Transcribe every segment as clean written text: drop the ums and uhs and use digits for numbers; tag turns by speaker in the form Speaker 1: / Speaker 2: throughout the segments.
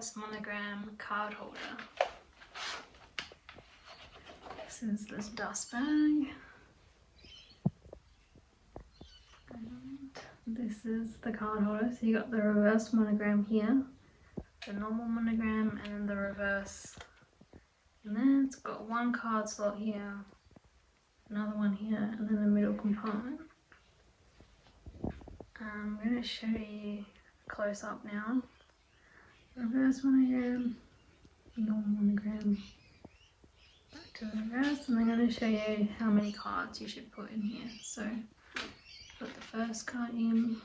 Speaker 1: reverse monogram card holder. This is this dust bag. And this is the card holder. So you got the reverse monogram here, the normal monogram, and then the reverse. And then it's got one card slot here, another one here, and then a middle compartment. I'm going to show you close up now. Reverse monogram, normal monogram, back to the reverse, and I'm going to show you how many cards you should put in here. So put the first card in,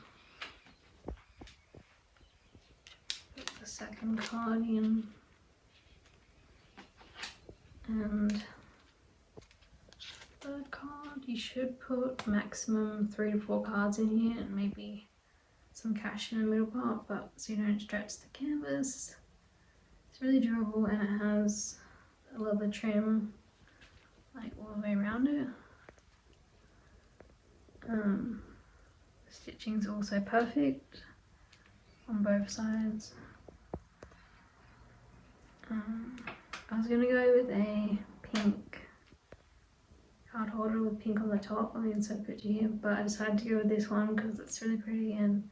Speaker 1: put the second card in, and third card. You should put maximum 3 to 4 cards in here, and maybe some cash in the middle part, but so you don't stretch the canvas. It's really durable, and it has a leather trim like all the way around it. The stitching's also perfect on both sides. I was gonna go with a pink card holder with pink on the top. I'll insert a picture here, but I decided to go with this one because it's really pretty and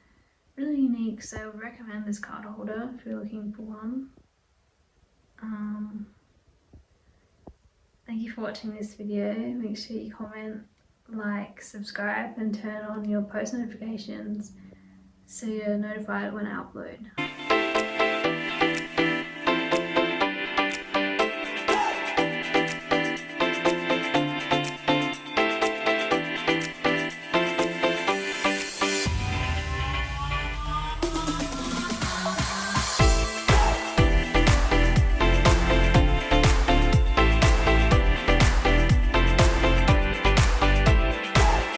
Speaker 1: really unique. So I would recommend this card holder if you're looking for one. Thank you for watching this video. Make sure you comment, like, subscribe, and turn on your post notifications so you're notified when I upload.